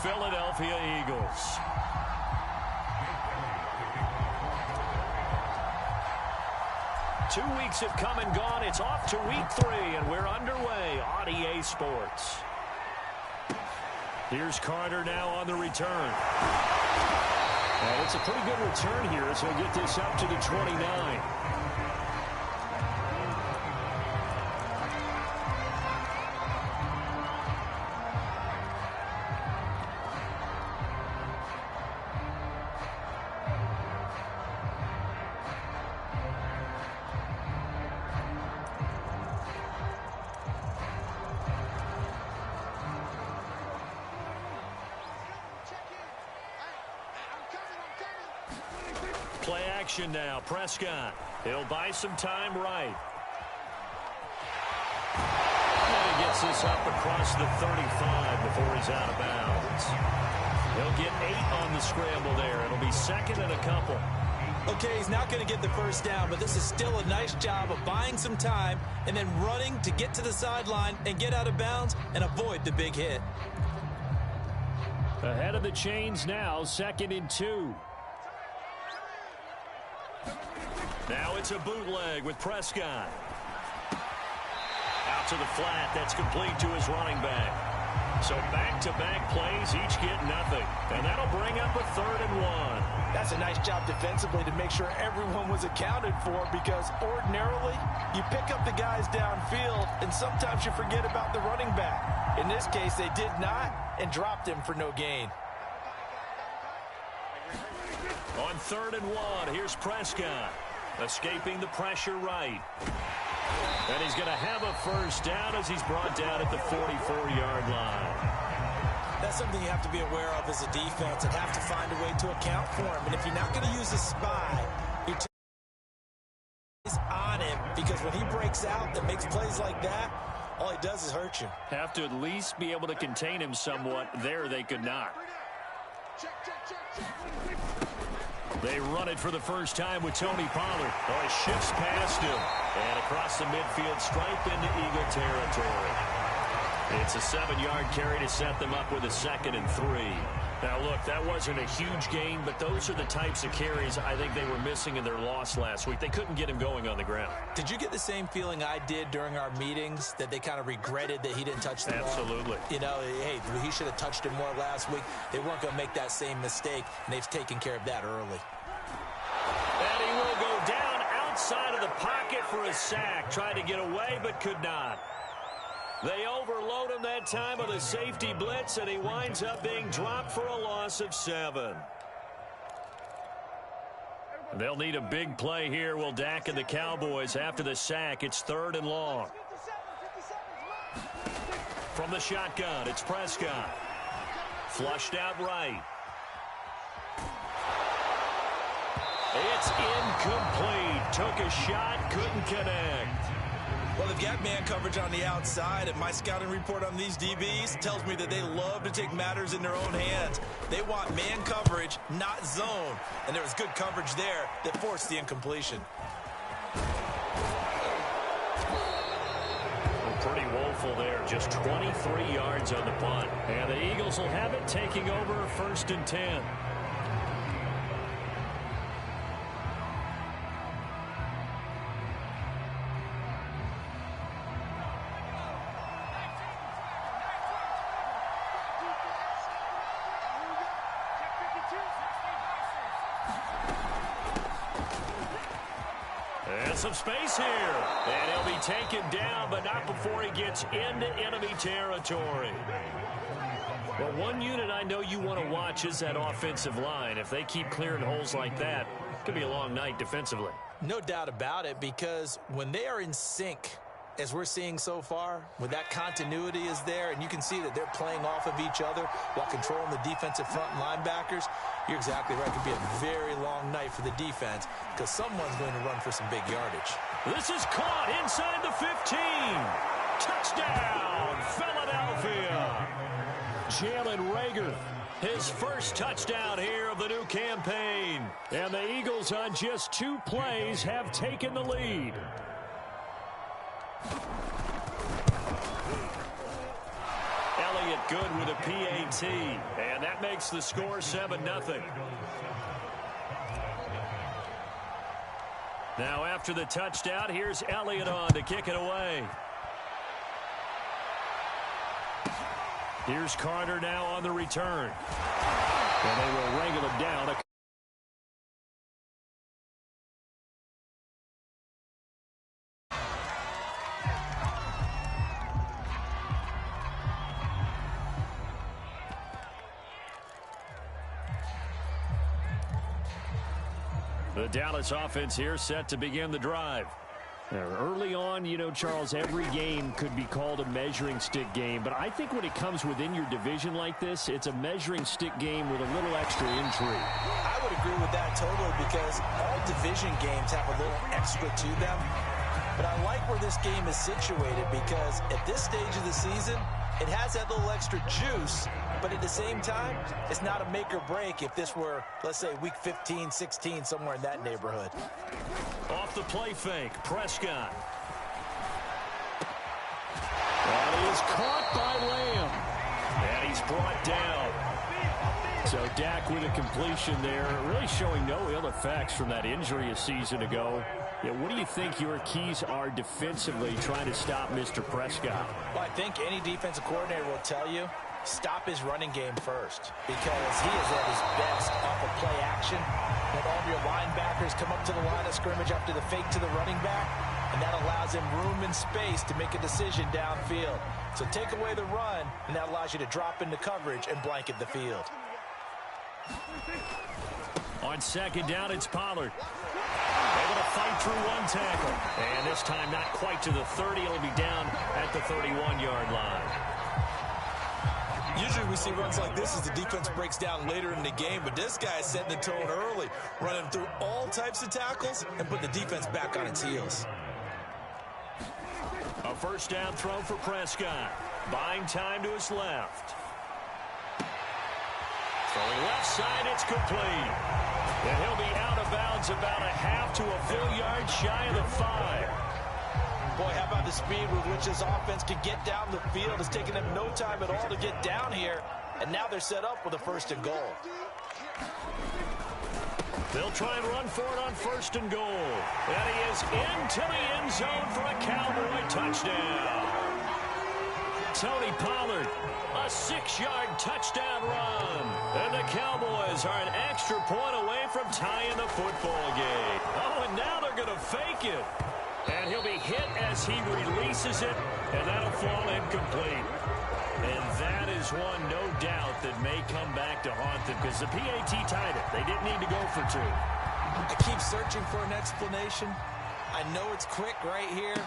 Philadelphia Eagles. Two weeks have come and gone. It's off to week 3, and we're underway on EA Sports. Here's Carter now on the return. And it's a pretty good return here as he'll get this up to the 29. Play action now. Prescott. He'll buy some time right. And he gets this up across the 35 before he's out of bounds. He'll get 8 on the scramble there. It'll be second and a couple. Okay, he's not going to get the first down, but this is still a nice job of buying some time and then running to get to the sideline and get out of bounds and avoid the big hit. Ahead of the chains now, second and 2. Now it's a bootleg with Prescott. Out to the flat. That's complete to his running back. So back-to-back plays, each get nothing. And that'll bring up a 3rd and 1. That's a nice job defensively to make sure everyone was accounted for, because ordinarily you pick up the guys downfield and sometimes you forget about the running back. In this case, they did not and dropped him for no gain. On 3rd and 1, here's Prescott. Escaping the pressure right. And he's going to have a first down as he's brought down at the 44-yard line. That's something you have to be aware of as a defense and have to find a way to account for him. And if you're not going to use a spy, you're on him, because when he breaks out and makes plays like that, all he does is hurt you. Have to at least be able to contain him somewhat. There they could not. They run it for the first time with Tony Pollard. Oh, he shifts past him. And across the midfield stripe into Eagle territory. It's a 7-yard carry to set them up with a 2nd and 3. Now, look, that wasn't a huge gain, but those are the types of carries I think they were missing in their loss last week. They couldn't get him going on the ground. Did you get the same feeling I did during our meetings, that they kind of regretted that he didn't touch the ball? Absolutely. You know, hey, he should have touched it more last week. They weren't going to make that same mistake, and they've taken care of that early. And he will go down outside of the pocket for a sack. Tried to get away, but could not. They overload him that time with a safety blitz, and he winds up being dropped for a loss of 7. They'll need a big play here, will Dak and the Cowboys. After the sack, it's 3rd and long. From the shotgun, it's Prescott. Flushed out right. It's incomplete. Took a shot, couldn't connect. Well, they've got man coverage on the outside, and my scouting report on these DBs tells me that they love to take matters in their own hands. They want man coverage, not zone. And there was good coverage there that forced the incompletion. Well, pretty woeful there. Just 23 yards on the punt. And the Eagles will have it, taking over 1st and 10. Some space here, and he'll be taken down, but not before he gets into enemy territory. Well, one unit I know you want to watch is that offensive line. If they keep clearing holes like that, it could be a long night defensively. No doubt about it, because when they are in sync, as we're seeing so far, when that continuity is there and you can see that they're playing off of each other while controlling the defensive front and linebackers, you're exactly right. It could be a very long night for the defense because someone's going to run for some big yardage. This is caught inside the 15. Touchdown, Philadelphia. Jalen Reagor, his first touchdown here of the new campaign. And the Eagles on just 2 plays have taken the lead. Elliott good with a PAT. And that makes the score 7-0. Now after the touchdown, here's Elliott on to kick it away. Here's Carter now on the return. And they will wrangle him down. The Dallas offense here set to begin the drive. Early on, you know, Charles, every game could be called a measuring stick game. But I think when it comes within your division like this, it's a measuring stick game with a little extra intrigue. I would agree with that totally because all division games have a little extra to them. But I like where this game is situated because at this stage of the season, it has that little extra juice. But at the same time, it's not a make or break if this were, let's say, week 15, 16, somewhere in that neighborhood. Off the play fake, Prescott. That is caught by Lamb. And he's brought down. So Dak with a completion there, really showing no ill effects from that injury a season ago. Yeah, what do you think your keys are defensively trying to stop Mr. Prescott? Well, I think any defensive coordinator will tell you, stop his running game first because he is at his best off of play action. When all of your linebackers come up to the line of scrimmage after the fake to the running back, and that allows him room and space to make a decision downfield. So take away the run, and that allows you to drop into coverage and blanket the field. On second down, it's Pollard. Able to fight through one tackle. And this time not quite to the 30. It'll be down at the 31-yard line. Usually we see runs like this as the defense breaks down later in the game, but this guy is setting the tone early, running through all types of tackles and putting the defense back on its heels. A first down throw for Prescott. Buying time to his left. Throwing left side, it's complete. And he'll be out of bounds about a half to a full yard shy of the 5. Boy, how about the speed with which this offense can get down the field? It's taken them no time at all to get down here. And now they're set up with a first and goal. They'll try and run for it on first and goal. And he is into the end zone for a Cowboy touchdown. Tony Pollard, a 6-yard touchdown run. And the Cowboys are an extra point away from tying the football game. Oh, and now they're going to fake it. And he'll be hit as he releases it, and that'll fall incomplete. And that is one, no doubt, that may come back to haunt them because the PAT tied it. They didn't need to go for 2. I keep searching for an explanation. I know it's quick right here.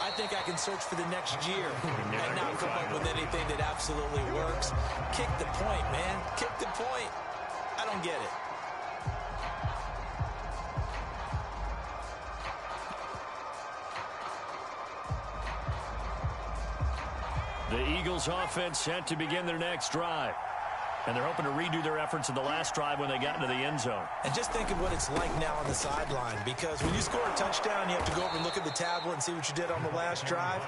I think I can search for the next year and not come up with anything that absolutely works. Kick the point, man. Kick the point. I don't get it. The Eagles offense set to begin their next drive. And they're hoping to redo their efforts in the last drive when they got into the end zone. And just think of what it's like now on the sideline, because when you score a touchdown, you have to go over and look at the tablet and see what you did on the last drive.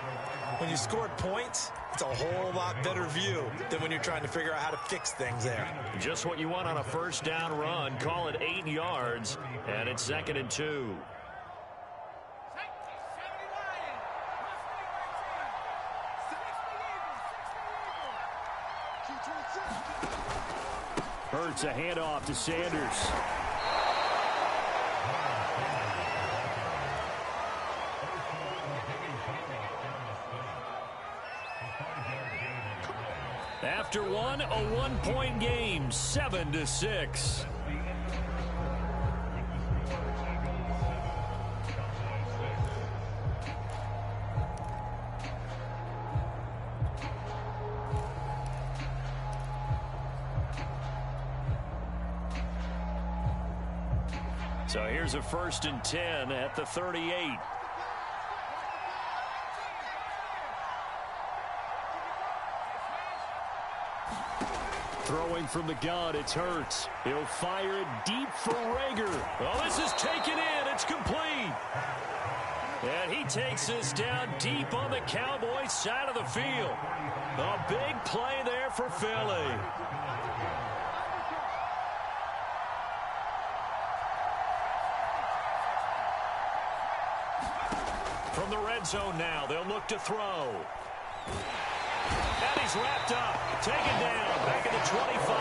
When you scored points, it's a whole lot better view than when you're trying to figure out how to fix things there. Just what you want on a first down run. Call it 8 yards, and it's 2nd and 2. Hurts a handoff to Sanders. After one, a 1-point game, 7-6. So here's a 1st and 10 at the 38. Throwing from the gun, it's Hurts. He'll fire it deep for Rager. Oh, this is taken in. It's complete. And he takes this down deep on the Cowboys side of the field. A big play there for Philly. From the red zone now, they'll look to throw. And he's wrapped up, taken down, back at the 25.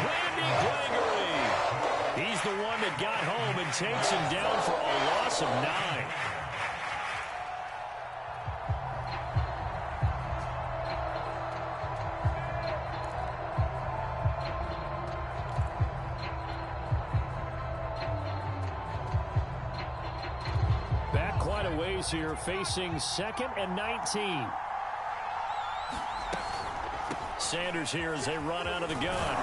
Randy Gregory. He's the one that got home and takes him down for a loss of 9. Back quite a ways here, facing 2nd and 19. Sanders here as they run out of the gun.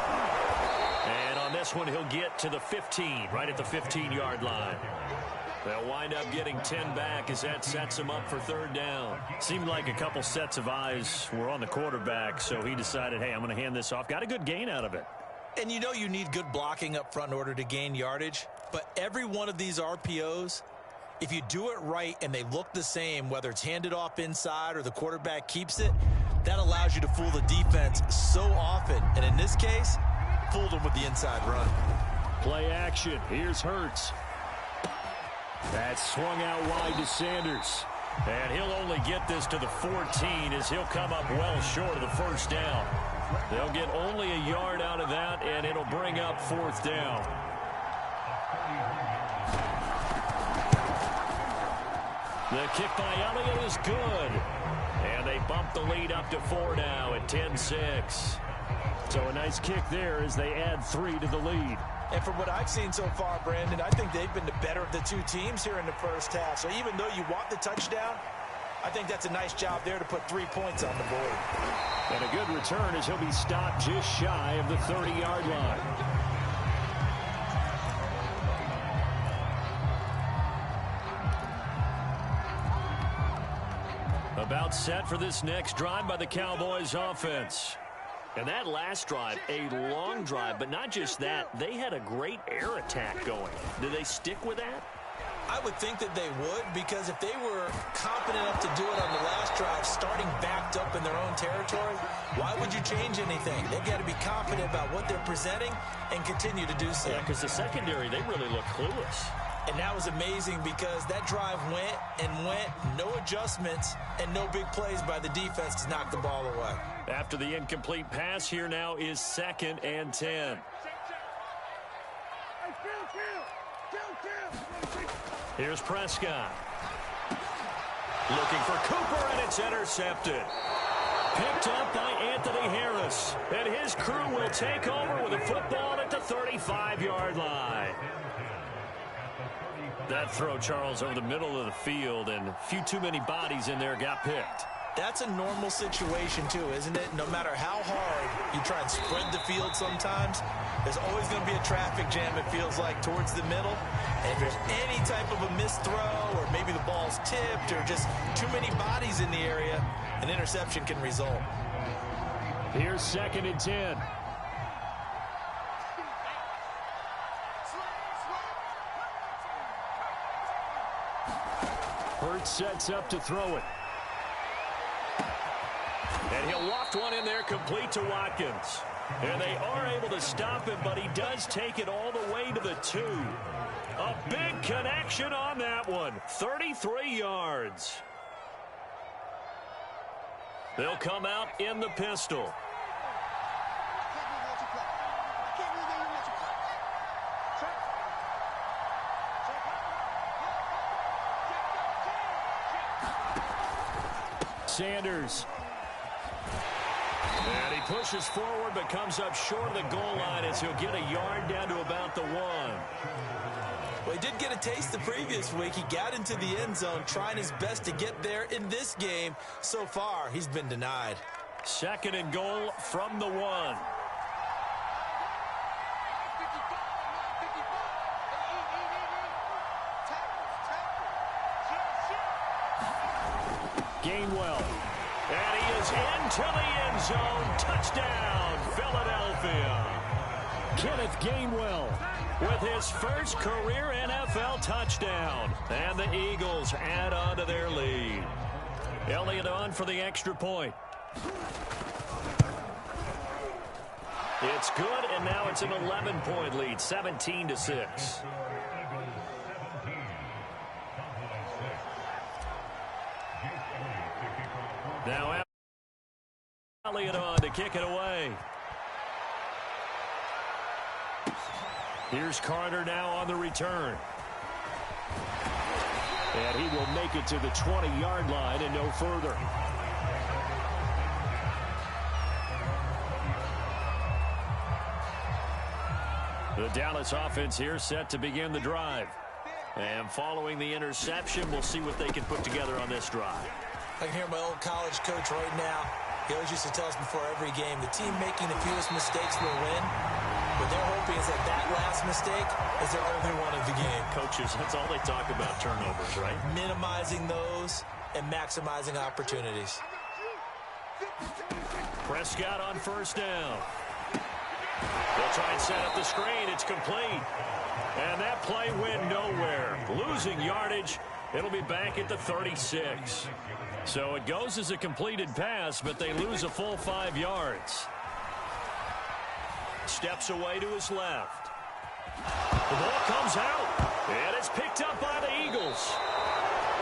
And on this one, he'll get to the 15, right at the 15-yard line. They'll wind up getting 10 back as that sets him up for 3rd down. Seemed like a couple sets of eyes were on the quarterback, so he decided, hey, I'm going to hand this off. Got a good gain out of it. And you know you need good blocking up front in order to gain yardage, but every one of these RPOs, if you do it right and they look the same, whether it's handed off inside or the quarterback keeps it, that allows you to fool the defense so often. And in this case, fooled them with the inside run. Play action. Here's Hurts. That's swung out wide to Sanders. And he'll only get this to the 14 as he'll come up well short of the 1st down. They'll get only a yard out of that, and it'll bring up 4th down. The kick by Elliott is good. And they bump the lead up to 4 now at 10-6. So a nice kick there as they add 3 to the lead. And from what I've seen so far, Brandon, I think they've been the better of the two teams here in the first half. So even though you want the touchdown, I think that's a nice job there to put 3 points on the board. And a good return as he'll be stopped just shy of the 30-yard line. About set for this next drive by the Cowboys offense. And that last drive, a long drive, but not just that. They had a great air attack going. Do they stick with that? I would think that they would, because if they were competent enough to do it on the last drive, starting backed up in their own territory, why would you change anything? They've got to be confident about what they're presenting and continue to do so. Yeah, because the secondary, they really look clueless. And that was amazing because that drive went and went, no adjustments, and no big plays by the defense to knock the ball away. After the incomplete pass, here now is 2nd and 10. Here's Prescott. Looking for Cooper, and it's intercepted. Picked up by Anthony Harris. And his crew will take over with a football at the 35-yard line. That throw, Charles, over the middle of the field, and a few too many bodies in there got picked. That's a normal situation, too, isn't it? No matter how hard you try and spread the field sometimes, there's always going to be a traffic jam, it feels like, towards the middle. And if there's any type of a missed throw, or maybe the ball's tipped, or just too many bodies in the area, an interception can result. Here's 2nd and 10. Hurts sets up to throw it. And he'll waft one in there complete to Watkins. And they are able to stop him, but he does take it all the way to the 2. A big connection on that one. 33 yards. They'll come out in the pistol. Sanders. And he pushes forward but comes up short of the goal line as he'll get a yard down to about the 1. Well, he did get a taste the previous week. He got into the end zone trying his best to get there in this game. So far, he's been denied. 2nd and goal from the 1. Gainwell. And he is into the end zone. Touchdown, Philadelphia. Kenneth Gainwell with his first career NFL touchdown. And the Eagles add on to their lead. Elliott on for the extra point. It's good, and now it's an 11-point lead, 17-6. Now Elliott on to kick it away. Here's Carter now on the return. And he will make it to the 20-yard line and no further. The Dallas offense here set to begin the drive. And following the interception, we'll see what they can put together on this drive. I can hear my old college coach right now. He always used to tell us before every game, the team making the fewest mistakes will win. What they're hoping is that that last mistake is their only one of the game. Coaches, that's all they talk about, turnovers, right? Minimizing those and maximizing opportunities. Prescott on first down. They'll try and set up the screen. It's complete. And that play went nowhere. Losing yardage. It'll be back at the 36. So it goes as a completed pass, but they lose a full 5 yards. Steps away to his left. The ball comes out, and it's picked up by the Eagles.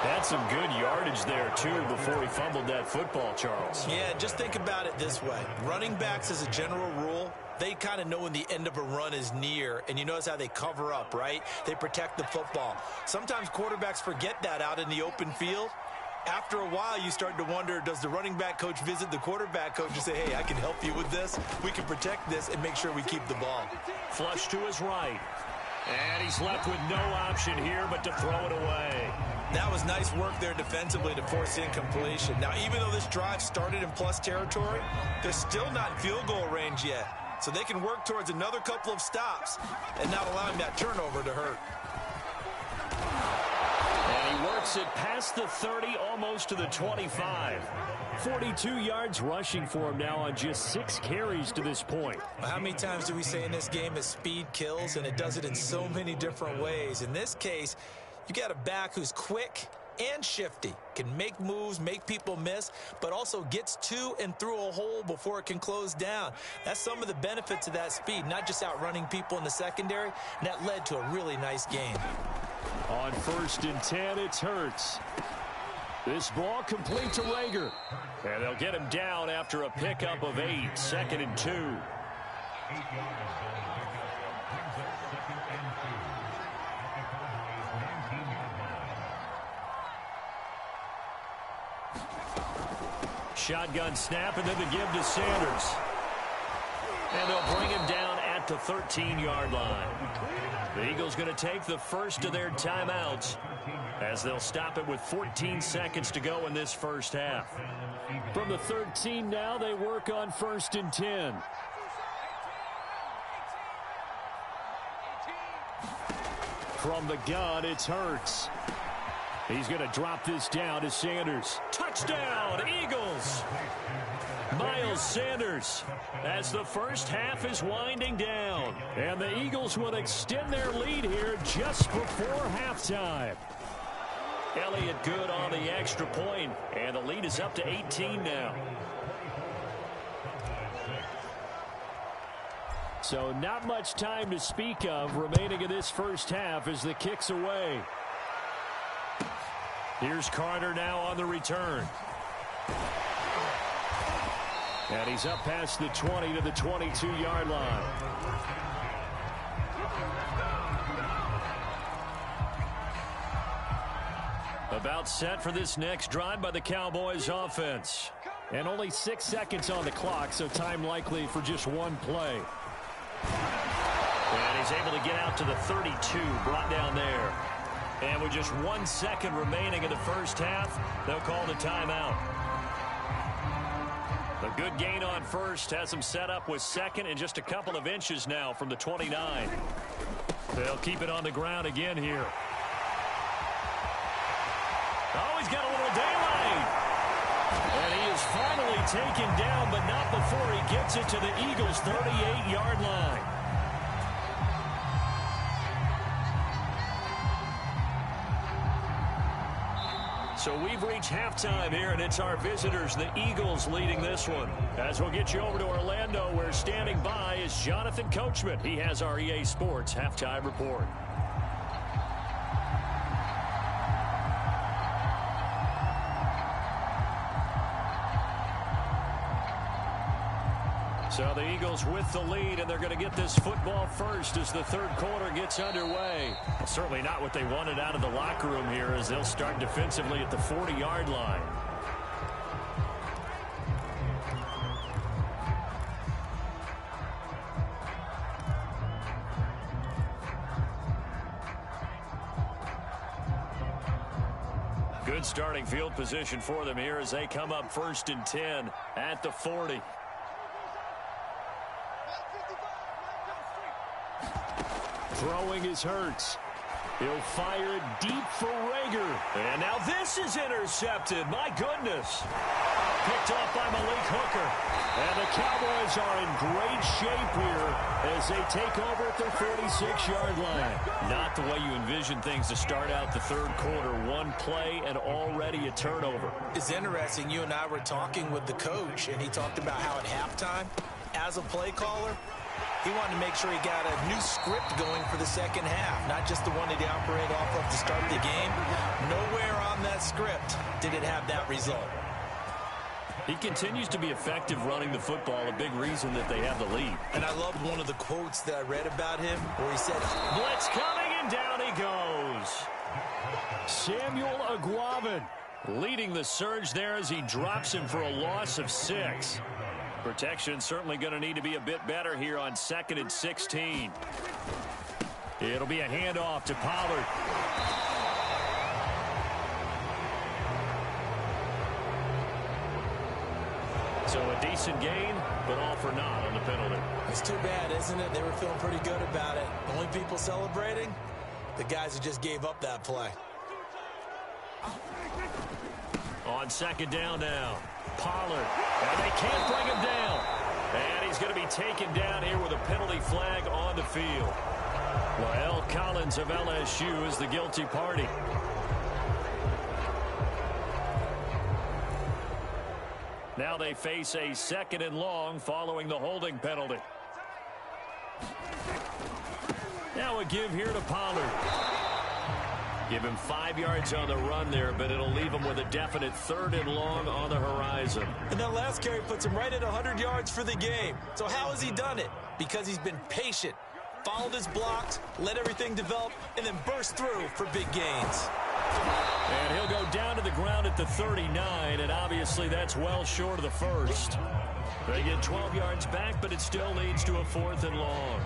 Had some good yardage there, too, before he fumbled that football, Charles. Yeah, just think about it this way. Running backs, as a general rule, they kind of know when the end of a run is near, and you notice how they cover up, right? They protect the football. Sometimes quarterbacks forget that out in the open field. After a while, you start to wonder, does the running back coach visit the quarterback coach and say, hey, I can help you with this. We can protect this and make sure we keep the ball. Flush to his right. And he's left with no option here but to throw it away. That was nice work there defensively to force incompletion. Now, even though this drive started in plus territory, they're still not in field goal range yet. So they can work towards another couple of stops and not allowing that turnover to hurt. And he works it past the 30, almost to the 25. 42 yards rushing for him now on just 6 carries to this point. How many times do we say in this game that speed kills, and it does it in so many different ways? In this case, you got a back who's quick and shifty, can make moves, make people miss, but also gets to and through a hole before it can close down. That's some of the benefits of that speed, not just outrunning people in the secondary, and that led to a really nice game. On 1st and 10, it's Hurts. This ball complete to Rager. And they'll get him down after a pickup of 8, 2nd and 2. Shotgun snap, and then the give to Sanders. And they'll bring him down at the 13-yard line. The Eagles going to take the first of their timeouts as they'll stop it with 14 seconds to go in this first half. From the 13 now, they work on 1st and 10. From the gun, it's Hurts. He's going to drop this down to Sanders. Touchdown, Eagles! Miles Sanders, as the first half is winding down. And the Eagles will extend their lead here just before halftime. Elliott good on the extra point, and the lead is up to 18 now. So not much time to speak of remaining in this first half as the kick's away. Here's Carter now on the return. And he's up past the 20 to the 22-yard line. About set for this next drive by the Cowboys offense. And only 6 seconds on the clock, so time likely for just one play. And he's able to get out to the 32, brought down there. And with just 1 second remaining in the first half, they'll call the timeout. A good gain on first has him set up with second and just a couple of inches now from the 29. They'll keep it on the ground again here. Oh, he's got a little daylight. And he is finally taken down, but not before he gets it to the Eagles' 38-yard line. So we've reached halftime here, and it's our visitors, the Eagles, leading this one. As we'll get you over to Orlando, where standing by is Jonathan Coachman. He has our EA Sports halftime report. So the Eagles with the lead, and they're going to get this football first as the third quarter gets underway. Well, certainly not what they wanted out of the locker room here, as they'll start defensively at the 40-yard line. Good starting field position for them here as they come up 1st and 10 at the 40. Throwing is Hurts. He'll fire it deep for Rager. And now this is intercepted. My goodness. Picked off by Malik Hooker. And the Cowboys are in great shape here as they take over at their 46-yard line. Not the way you envision things to start out the third quarter. One play and already a turnover. It's interesting. You and I were talking with the coach, and he talked about how at halftime, as a play caller, he wanted to make sure he got a new script going for the second half, not just the one that he operated off of to start the game. Nowhere on that script did it have that result. He continues to be effective running the football, a big reason that they have the lead. And I loved one of the quotes that I read about him where he said, "Blitz coming," and down he goes. Samuel Aguavin leading the surge there as he drops him for a loss of 6. Protection certainly going to need to be a bit better here on 2nd and 16. It'll be a handoff to Pollard. So a decent gain, but all for naught on the penalty. It's too bad, isn't it? They were feeling pretty good about it. The only people celebrating, the guys who just gave up that play. On 2nd down now, Pollard, and they can't bring him down. And he's going to be taken down here with a penalty flag on the field. Well, Collins of LSU is the guilty party. Now they face a 2nd and long following the holding penalty. Now a give here to Pollard. Give him 5 yards on the run there, but it'll leave him with a definite 3rd and long on the horizon. And that last carry puts him right at 100 yards for the game. So how has he done it? Because he's been patient, followed his blocks, let everything develop, and then burst through for big gains. And he'll go down to the ground at the 39, and obviously that's well short of the first. They get 12 yards back, but it still leads to a 4th and long.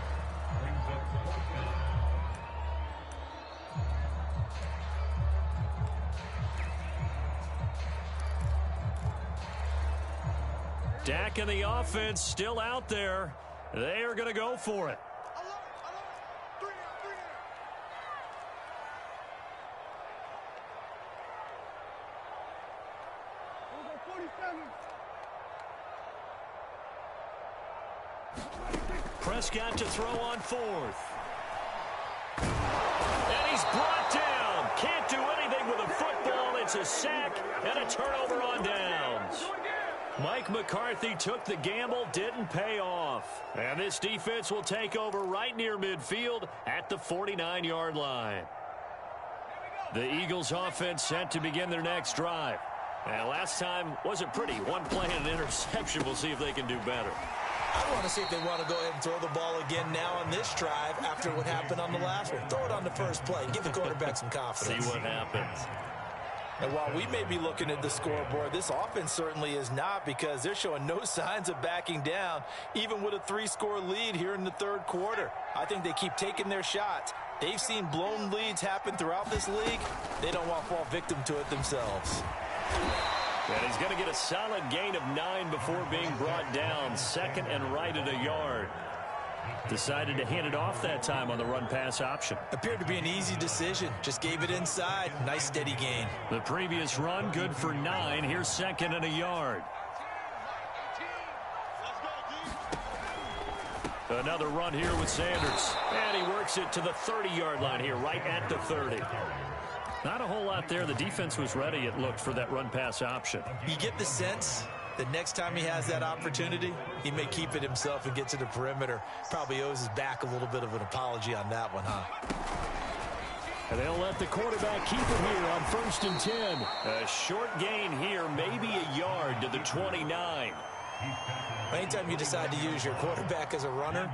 Dak and the offense still out there. They are going to go for it. Prescott to throw on 4th. And he's brought down. Can't do anything with a football. It's a sack and a turnover on downs. Mike McCarthy took the gamble, didn't pay off. And this defense will take over right near midfield at the 49-yard line. The Eagles offense set to begin their next drive. And last time wasn't pretty. One play and an interception. We'll see if they can do better. I want to see if they want to go ahead and throw the ball again now on this drive after what happened on the last one. Throw it on the first play. Give the quarterback some confidence. See what happens. And while we may be looking at the scoreboard, this offense certainly is not, because they're showing no signs of backing down, even with a 3-score lead here in the third quarter. I think they keep taking their shots. They've seen blown leads happen throughout this league. They don't want to fall victim to it themselves. And he's going to get a solid gain of 9 before being brought down. 2nd and right at a yard. Decided to hand it off that time on the run-pass option. Appeared to be an easy decision. Just gave it inside. Nice steady gain. The previous run good for 9. Here's 2nd and a yard. Another run here with Sanders. And he works it to the 30-yard line here, right at the 30. Not a whole lot there. The defense was ready, it looked, for that run-pass option. You get the sense that next time he has that opportunity, he may keep it himself and get to the perimeter. Probably owes his back a little bit of an apology on that one, huh? And they'll let the quarterback keep it here on 1st and 10. A short gain here, maybe a yard to the 29. Anytime you decide to use your quarterback as a runner,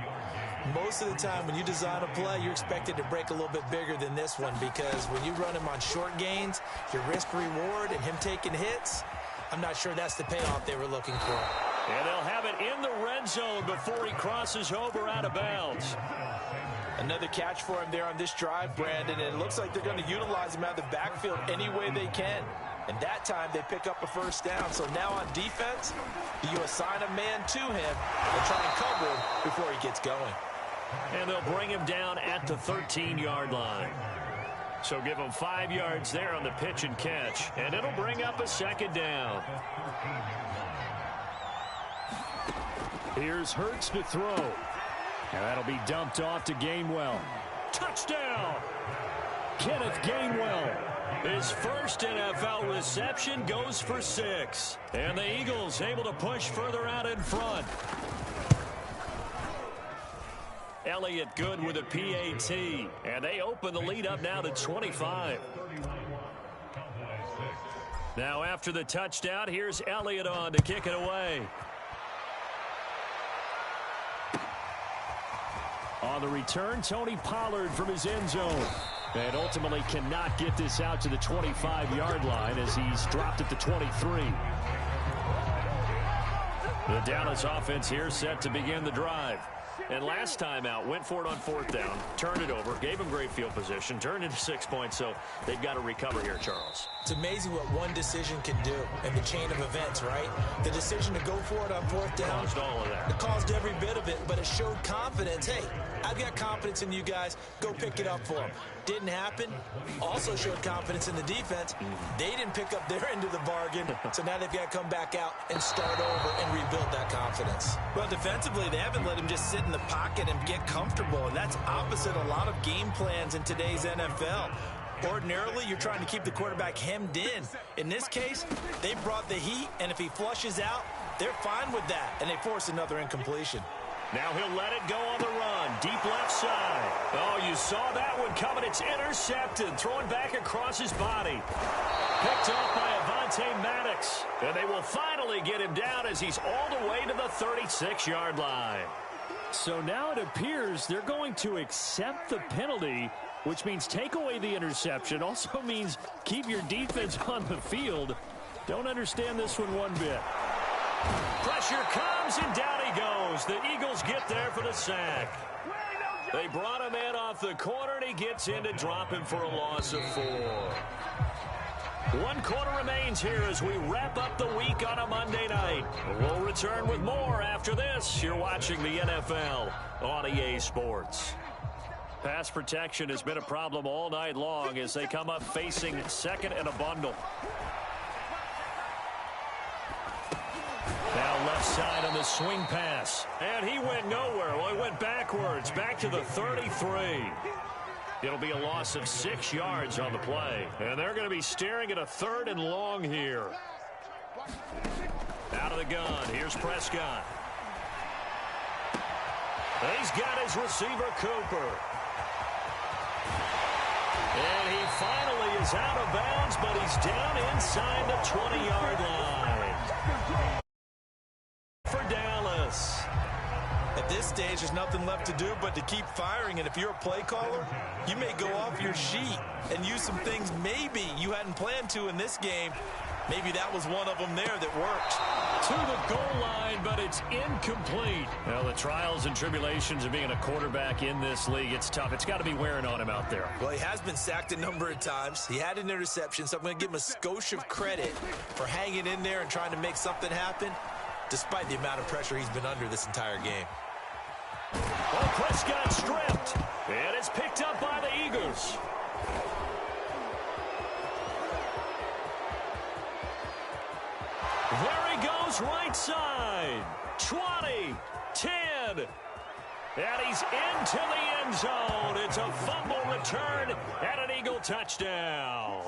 most of the time when you design a play, you're expected to break a little bit bigger than this one, because when you run him on short gains, your risk-reward and him taking hits, I'm not sure that's the payoff they were looking for. And they'll have it in the red zone before he crosses over out of bounds. Another catch for him there on this drive, Brandon, and it looks like they're going to utilize him out of the backfield any way they can. And that time they pick up a first down. So now on defense, do you assign a man to him and try and cover him before he gets going? And they'll bring him down at the 13-yard line. So give him 5 yards there on the pitch and catch. And it'll bring up a 2nd down. Here's Hurts to throw. And that'll be dumped off to Gainwell. Touchdown! Kenneth Gainwell. His first NFL reception goes for 6. And the Eagles able to push further out in front. Elliott good with a PAT. And they open the lead up now to 25. Now after the touchdown, here's Elliott on to kick it away. On the return, Tony Pollard from his end zone. And ultimately cannot get this out to the 25-yard line as he's dropped at the 23. The Dallas offense here set to begin the drive. And last time out, went for it on 4th down, turned it over, gave him great field position, turned into 6 points, so they've got to recover here, Charles. It's amazing what one decision can do in the chain of events, right? The decision to go for it on 4th down. Caused all of that. It caused every bit of it, but it showed confidence. Hey, I've got confidence in you guys. Go pick it up for them. Didn't happen. Also showed confidence in the defense. They didn't pick up their end of the bargain, so now they've got to come back out and start over and rebuild that confidence. Well, defensively, they haven't let him just sit in the pocket and get comfortable, and that's opposite a lot of game plans in today's NFL. Ordinarily, you're trying to keep the quarterback hemmed in. In this case, they brought the heat, and if he flushes out, they're fine with that, and they force another incompletion. Now he'll let it go on the run. Deep left side. Oh, you saw that one coming. It's intercepted. Throwing back across his body. Picked off by Avonte Maddox. And they will finally get him down as he's all the way to the 36-yard line. So now it appears they're going to accept the penalty, which means take away the interception. Also means keep your defense on the field. Don't understand this one bit. Pressure comes, and down he goes. The Eagles get there for the sack. They brought him in off the corner, and he gets in to drop him for a loss of 4. 1 quarter remains here as we wrap up the week on a Monday night. We'll return with more after this. You're watching the NFL on EA Sports. Pass protection has been a problem all night long as they come up facing 2nd and a bundle. Now left side on the swing pass. And he went nowhere. Well, he went backwards, back to the 33. It'll be a loss of 6 yards on the play. And they're going to be staring at a 3rd and long here. Out of the gun. Here's Prescott. He's got his receiver, Cooper. And he finally is out of bounds, but he's down inside the 20-yard line. For Dallas. At this stage, there's nothing left to do but to keep firing, and if you're a play caller, you may go off your sheet and use some things maybe you hadn't planned to in this game. Maybe that was one of them there that worked. To the goal line, but it's incomplete. Well, the trials and tribulations of being a quarterback in this league, it's tough. It's got to be wearing on him out there. Well, he has been sacked a number of times. He had an interception, so I'm going to give him a skosh of credit for hanging in there and trying to make something happen, despite the amount of pressure he's been under this entire game. Well, Prescott stripped, and it's picked up by the Eagles. There he goes, right side. 20, 10. And he's into the end zone. It's a fumble return and an Eagle touchdown.